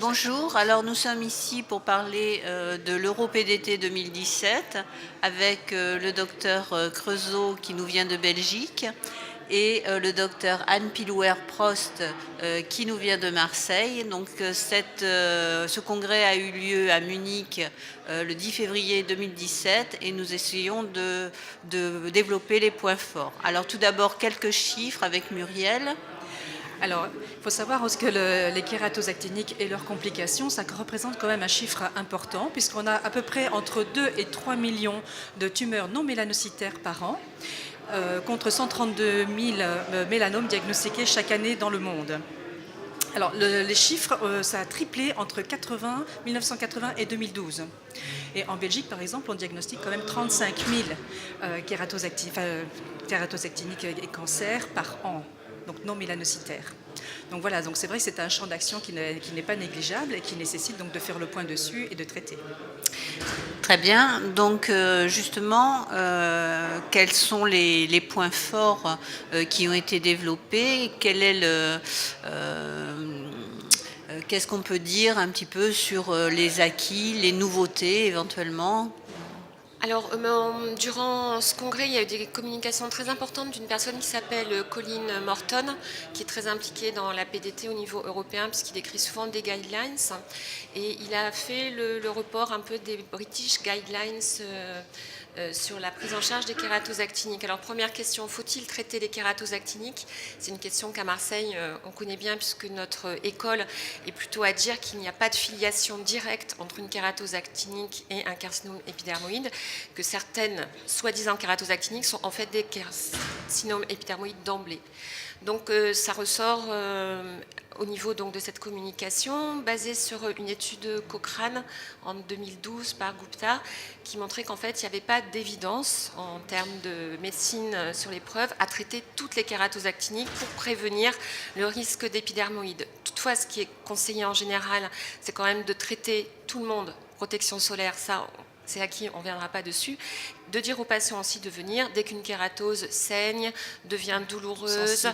Bonjour, alors nous sommes ici pour parler de l'EuroPDT 2017 avec le docteur Creusot qui nous vient de Belgique et le docteur Anne Pilouer-Prost qui nous vient de Marseille. Donc ce congrès a eu lieu à Munich le 10 février 2017 et nous essayons de développer les points forts. Alors tout d'abord quelques chiffres avec Muriel. Alors, il faut savoir que les kératoses actiniques et leurs complications, ça représente quand même un chiffre important, puisqu'on a à peu près entre 2 et 3 millions de tumeurs non mélanocytaires par an, contre 132 000 mélanomes diagnostiqués chaque année dans le monde. Alors, les chiffres, ça a triplé entre 1980 et 2012. Et en Belgique, par exemple, on diagnostique quand même 35 000 kératoses actiniques et cancers par an, donc non mélanocytaires. Donc voilà, donc c'est vrai que c'est un champ d'action qui n'est pas négligeable et qui nécessite donc de faire le point dessus et de traiter. Très bien, donc justement, quels sont les points forts qui ont été développés? Qu'est-ce qu'on peut dire un petit peu sur les acquis, les nouveautés éventuellement? Alors, durant ce congrès, il y a eu des communications très importantes d'une personne qui s'appelle Colin Morton, qui est très impliquée dans la PDT au niveau européen, puisqu'il écrit souvent des guidelines. Et il a fait le report un peu des British Guidelines sur la prise en charge des kératoses actiniques. Alors, première question, faut-il traiter les kératoses actiniques? C'est une question qu'à Marseille, on connaît bien, puisque notre école est plutôt à dire qu'il n'y a pas de filiation directe entre une kératose actinique et un carcinome épidermoïde, que certaines soi-disant kératoses actiniques sont en fait des carcinomes épidermoïdes d'emblée. Donc ça ressort au niveau donc, de cette communication, basée sur une étude Cochrane en 2012 par Gupta, qui montrait qu'en fait, il n'y avait pas d'évidence en termes de médecine sur les preuves à traiter toutes les kératoses actiniques pour prévenir le risque d'épidermoïde. Toutefois, ce qui est conseillé en général, c'est quand même de traiter tout le monde. Protection solaire, ça, c'est acquis, on ne reviendra pas dessus. De dire aux patients aussi de venir dès qu'une kératose saigne, devient douloureuse,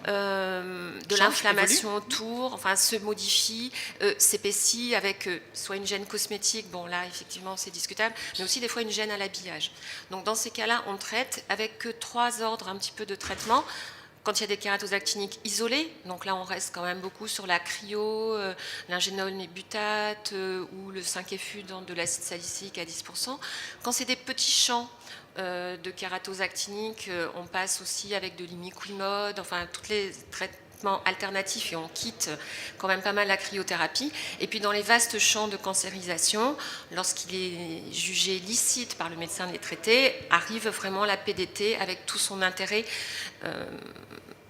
de l'inflammation autour, enfin se modifie, s'épaissit avec soit une gêne cosmétique, bon là effectivement c'est discutable, mais aussi des fois une gêne à l'habillage. Donc dans ces cas-là, on traite avec 3 ordres un petit peu de traitement. Quand il y a des kératoses actiniques isolées, donc là on reste quand même beaucoup sur la cryo, l'ingénol mébutate ou le 5-FU de l'acide salicylique à 10%. Quand c'est des petits champs de kératoses actiniques, on passe aussi avec de l'imiquimod, enfin tous les traitements alternatifs et on quitte quand même pas mal la cryothérapie. Et puis dans les vastes champs de cancérisation, lorsqu'il est jugé licite par le médecin de les traiter, arrive vraiment la PDT avec tout son intérêt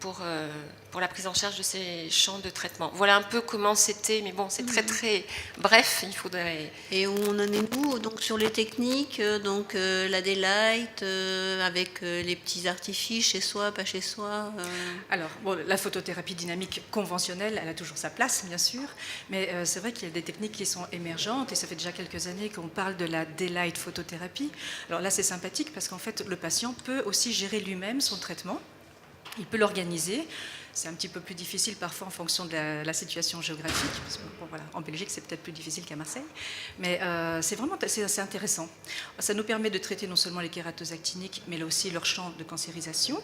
pour la prise en charge de ces champs de traitement. Voilà un peu comment c'était, mais bon, c'est très très bref, il faudrait... Et où on en est nous donc sur les techniques, donc la daylight, avec les petits artifices chez soi, pas chez soi Alors, bon, la photothérapie dynamique conventionnelle, elle a toujours sa place, bien sûr, mais c'est vrai qu'il y a des techniques qui sont émergentes, et ça fait déjà quelques années qu'on parle de la daylight photothérapie. Alors là, c'est sympathique, parce qu'en fait, le patient peut aussi gérer lui-même son traitement. Il peut l'organiser. C'est un petit peu plus difficile parfois en fonction de la situation géographique. Parce que, bon, voilà, en Belgique, c'est peut-être plus difficile qu'à Marseille. Mais c'est assez intéressant. Ça nous permet de traiter non seulement les kératoses actiniques, mais là aussi leur champ de cancérisation.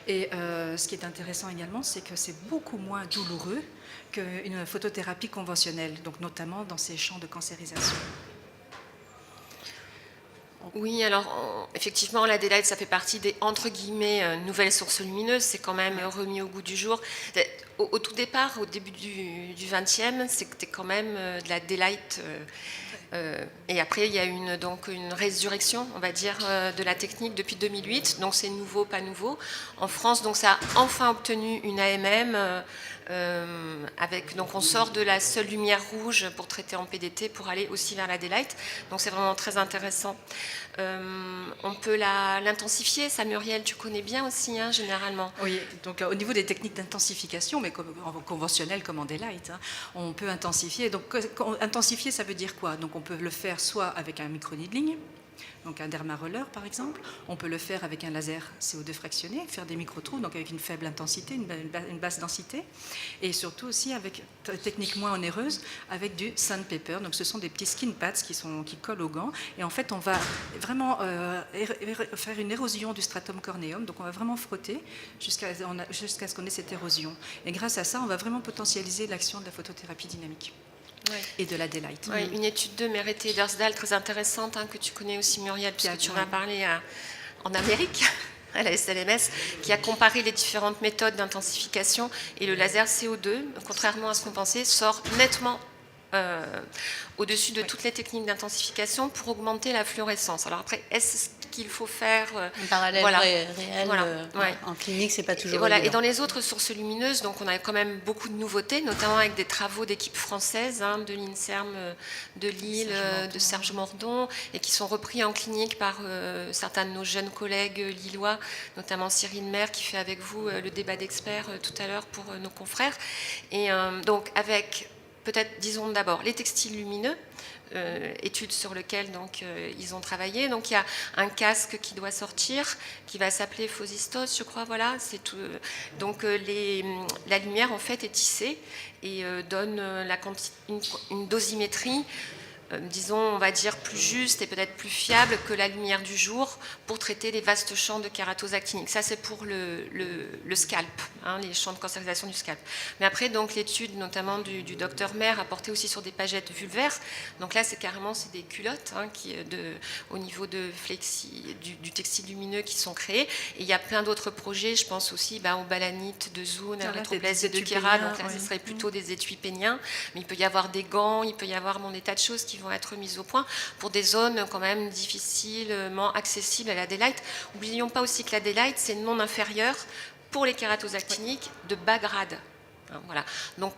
Et ce qui est intéressant également, c'est que c'est beaucoup moins douloureux qu'une photothérapie conventionnelle, donc notamment dans ces champs de cancérisation. Oui, alors effectivement, la daylight, ça fait partie des entre guillemets nouvelles sources lumineuses. C'est quand même remis au goût du jour. Au tout départ, au début du XXe, c'était quand même de la daylight. Et après, il y a donc une résurrection, on va dire, de la technique depuis 2008. Donc c'est nouveau, pas nouveau. En France, donc ça a enfin obtenu une AMM. Donc on sort de la seule lumière rouge pour traiter en PDT pour aller aussi vers la daylight. Donc c'est vraiment très intéressant. On peut l'intensifier, ça Muriel, tu connais bien aussi hein, généralement. Oui, donc au niveau des techniques d'intensification, mais en conventionnel comme en daylight, hein, on peut intensifier. Donc intensifier, ça veut dire quoi? Donc on peut le faire soit avec un microneedling, donc un dermaroller par exemple. On peut le faire avec un laser CO2 fractionné, faire des micro-trous, donc avec une faible intensité, une basse densité, et surtout aussi avec technique moins onéreuse, avec du sandpaper. Donc ce sont des petits skin pads qui collent aux gants, et en fait on va vraiment faire une érosion du stratum corneum, donc on va vraiment frotter jusqu'à ce qu'on ait cette érosion. Et grâce à ça, on va vraiment potentialiser l'action de la photothérapie dynamique. Ouais. Et de la daylight. Ouais, une étude de Merete Edersdal très intéressante, que tu connais aussi, Muriel, puisque tu en as parlé en Amérique, à la SLMS, qui a comparé les différentes méthodes d'intensification, et le laser CO2, contrairement à ce qu'on pensait, sort nettement au-dessus de toutes les techniques d'intensification pour augmenter la fluorescence. Alors après, est-ce qu'il faut faire un parallèle réel en clinique, c'est pas toujours et évident. dans les autres sources lumineuses, donc on a quand même beaucoup de nouveautés, notamment avec des travaux d'équipes françaises, de l'INSERM de Lille, de Serge Mordon, et qui sont repris en clinique par certains de nos jeunes collègues lillois, notamment Cyril Maire, qui fait avec vous le débat d'experts tout à l'heure pour nos confrères. Et donc avec peut-être, disons d'abord, les textiles lumineux, études sur lesquelles ils ont travaillé. Donc il y a un casque qui doit sortir, qui va s'appeler Phosistos, je crois. Voilà, c'est tout. Donc la lumière en fait est tissée et donne une dosimétrie, disons, on va dire plus juste et peut-être plus fiable que la lumière du jour pour traiter les vastes champs de kératose actinique. Ça, c'est pour le scalp, les champs de cancérisation du scalp. Mais après, donc, l'étude notamment du docteur Maire a porté aussi sur des pagettes vulvaires. Donc là, c'est des culottes au niveau de du textile lumineux qui sont créées. Et il y a plein d'autres projets. Je pense aussi au balanite de Zoun, à rétroplasie de Kera. Donc là, ce serait plutôt des étuis péniens. Mais il peut y avoir des gants, il peut y avoir des tas de choses qui vont être mises au point pour des zones quand même difficilement accessibles à la daylight. N'oublions pas aussi que la daylight, c'est non inférieur pour les kératoses actiniques de bas grade. Voilà. Donc,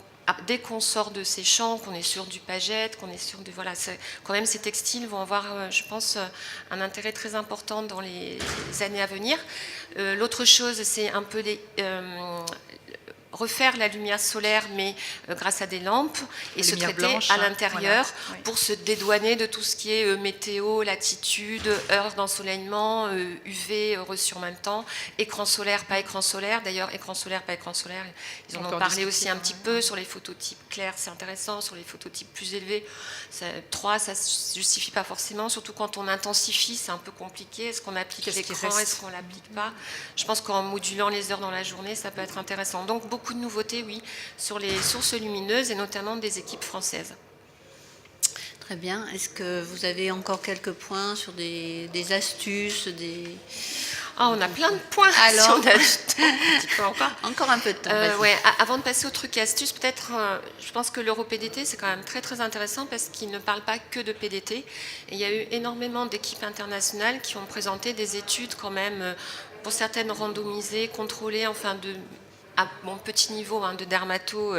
dès qu'on sort de ces champs, qu'on est sur du pagette, qu'on est sur du... Voilà, quand même, ces textiles vont avoir, je pense, un intérêt très important dans les années à venir. L'autre chose, c'est un peu refaire la lumière solaire, mais grâce à des lampes, et se traiter blanche, à l'intérieur pour se dédouaner de tout ce qui est météo, latitude, heures d'ensoleillement, UV reçu en même temps, écran solaire, pas écran solaire. D'ailleurs, écran solaire, pas écran solaire, ils en ont parlé aussi un petit peu sur les phototypes clairs, c'est intéressant, sur les phototypes plus élevés. 3, ça ne se justifie pas forcément, surtout quand on intensifie, c'est un peu compliqué. Est-ce qu'on applique l'écran, est-ce qu'on ne l'applique pas? Je pense qu'en modulant les heures dans la journée, ça peut être intéressant. Donc, beaucoup de nouveautés, oui, sur les sources lumineuses et notamment des équipes françaises. Très bien. Est-ce que vous avez encore quelques points sur des astuces, on a plein de points. Alors, si on a un petit peu encore un peu de temps. Avant de passer aux trucs et astuces, peut-être, je pense que l'EuroPDT, c'est quand même très très intéressant parce qu'il ne parle pas que de PDT. Et il y a eu énormément d'équipes internationales qui ont présenté des études quand même, pour certaines randomisées, contrôlées, à mon petit niveau de dermato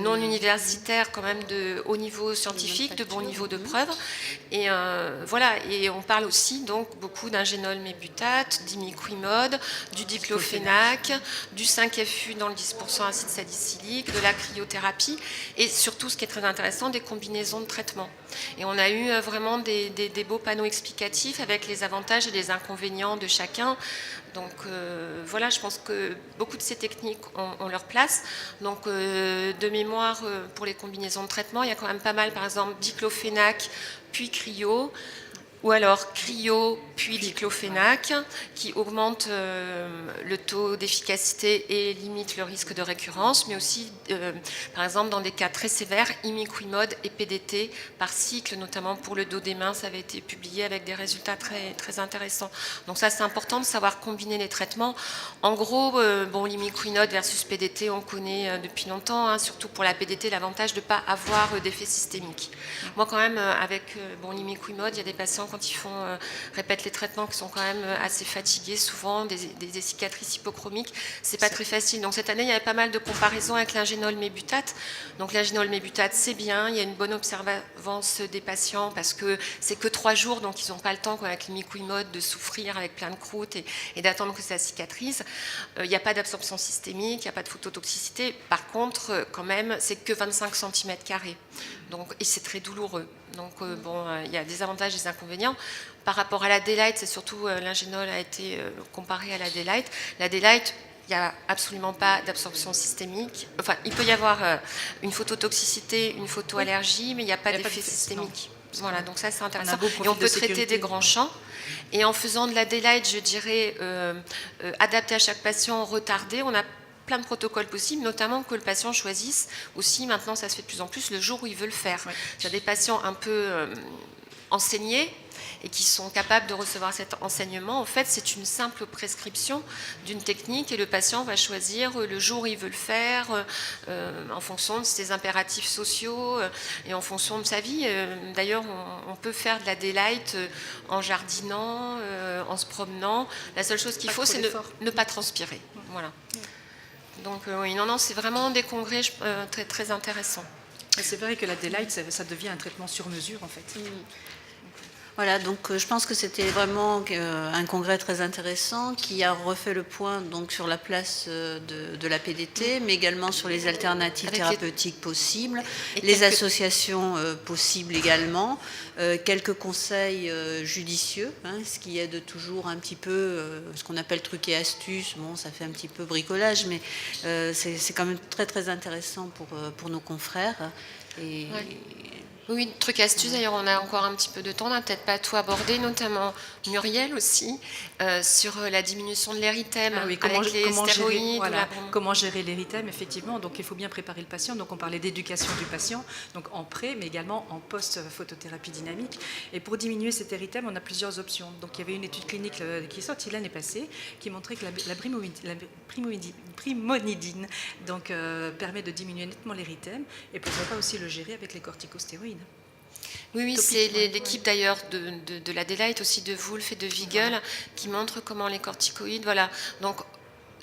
non universitaire, quand même de haut niveau scientifique, de bon niveau de preuve. Et voilà, et on parle aussi donc beaucoup d'ingénol mébutate, d'imiquimod, du diclofénac, du 5FU dans le 10% acide salicylique, de la cryothérapie, et surtout, ce qui est très intéressant, des combinaisons de traitements. Et on a eu vraiment des beaux panneaux explicatifs avec les avantages et les inconvénients de chacun. Donc voilà, je pense que beaucoup de ces techniques ont leur place. Donc de mémoire, pour les combinaisons de traitement, il y a quand même pas mal, par exemple, diclofénac, puis cryo, ou alors cryo puis diclofénac, qui augmente le taux d'efficacité et limite le risque de récurrence, mais aussi, par exemple, dans des cas très sévères, imiquimod et PDT par cycle, notamment pour le dos des mains, ça avait été publié avec des résultats très, très intéressants. Donc ça, c'est important de savoir combiner les traitements. En gros, l'imiquimod versus PDT, on connaît depuis longtemps, surtout pour la PDT, l'avantage de ne pas avoir d'effet systémique. Moi, quand même, avec l'imiquimod, il y a des patients, quand ils répètent les traitements, qui sont quand même assez fatigués, souvent des cicatrices hypochromiques, c'est pas très facile. Donc cette année, il y avait pas mal de comparaisons avec l'ingénol mébutate. Donc l'ingénol mébutate, c'est bien, il y a une bonne observance des patients parce que c'est que 3 jours, donc ils n'ont pas le temps, avec l'imiquimod, de souffrir avec plein de croûtes et d'attendre que ça cicatrise. Il n'y a pas d'absorption systémique, il n'y a pas de phototoxicité. Par contre, quand même, c'est que 25 cm². Donc, et c'est très douloureux. Donc il y a des avantages et des inconvénients. Par rapport à la Daylight, c'est surtout l'ingénol a été comparé à la Daylight. La Daylight, il n'y a absolument pas d'absorption systémique. Enfin, il peut y avoir une phototoxicité, une photoallergie, mais il n'y a pas d'effet systémique. Voilà, donc ça c'est intéressant. Et on peut traiter des grands champs. Et en faisant de la Daylight, je dirais, adapté à chaque patient, retardé, on a plein de protocoles possibles, notamment que le patient choisisse aussi, maintenant ça se fait de plus en plus, le jour où il veut le faire. Oui. Il y a des patients un peu enseignés et qui sont capables de recevoir cet enseignement. En fait, c'est une simple prescription d'une technique et le patient va choisir le jour où il veut le faire en fonction de ses impératifs sociaux et en fonction de sa vie. D'ailleurs, on peut faire de la Daylight en jardinant, en se promenant. La seule chose qu'il faut, c'est ne pas transpirer. Voilà. Donc oui, non, c'est vraiment des congrès très, très intéressants. C'est vrai que la Daylight, ça devient un traitement sur mesure en fait. Voilà, donc je pense que c'était vraiment un congrès très intéressant qui a refait le point donc, sur la place de la PDT, mais également sur les alternatives thérapeutiques possibles, les associations possibles également, quelques conseils judicieux, ce qui aide toujours un petit peu, ce qu'on appelle trucs et astuces. Bon, ça fait un petit peu bricolage, mais c'est quand même très très intéressant pour nos confrères. Et, oui, truc astuce, d'ailleurs on a encore un petit peu de temps, on n'a peut-être pas tout abordé, notamment Muriel aussi, sur la diminution de l'érythème avec les stéroïdes. Comment gérer l'érythème, effectivement, donc il faut bien préparer le patient, donc on parlait d'éducation du patient, donc en pré, mais également en post-photothérapie dynamique. Et pour diminuer cet érythème, on a plusieurs options. Donc il y avait une étude clinique qui est sortie l'année passée, qui montrait que la brimonidine donc, permet de diminuer nettement l'érythème, et pourquoi pas aussi le gérer avec les corticostéroïdes. Oui, c'est l'équipe d'ailleurs de la Daylight, aussi de Wolf et de Wiegel, qui montre comment les corticoïdes, voilà, donc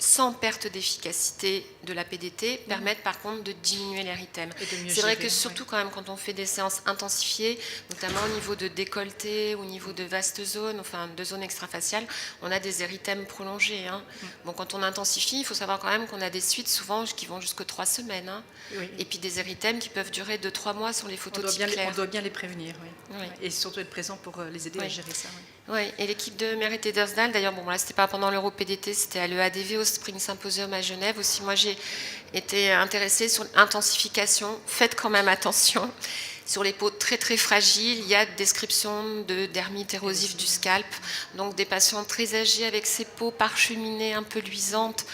sans perte d'efficacité de la PDT, permettent par contre de diminuer l'érythème. C'est vrai que surtout quand même quand on fait des séances intensifiées, notamment au niveau de décolleté, au niveau de vastes zones, enfin de zones extrafaciales, on a des érythèmes prolongés. Bon, quand on intensifie, il faut savoir quand même qu'on a des suites souvent qui vont jusqu'à 3 semaines. Et puis des érythèmes qui peuvent durer 2-3 mois sur les phototypes clairs. On doit bien les prévenir, et surtout être présent pour les aider à gérer ça. Oui, et l'équipe de Merit Edersdal, d'ailleurs, bon, là, c'était pas pendant l'EuroPDT, c'était à l'EADV, au Spring Symposium à Genève. Aussi, moi, j'ai été intéressée sur l'intensification. Faites quand même attention. Sur les peaux très, très fragiles, il y a des descriptions de dermite érosive du scalp. Donc, des patients très âgés avec ces peaux parcheminées, un peu luisantes.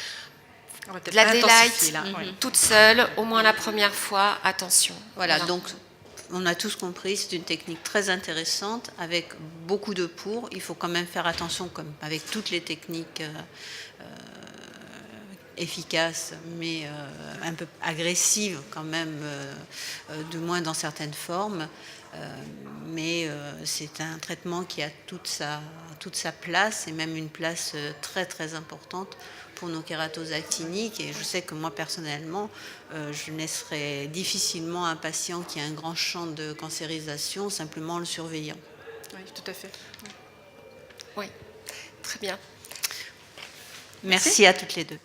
De la Daylight, toute seule, au moins la première fois, attention. Voilà. Donc on a tous compris, c'est une technique très intéressante avec beaucoup de pour. Il faut quand même faire attention, comme avec toutes les techniques efficaces, mais un peu agressives quand même, du moins dans certaines formes. Mais c'est un traitement qui a toute sa place, et même une place très très importante pour nos kératoses actiniques. Et je sais que moi personnellement, je laisserai difficilement un patient qui a un grand champ de cancérisation simplement en le surveillant. Oui, tout à fait. Oui, très bien. Merci à toutes les deux.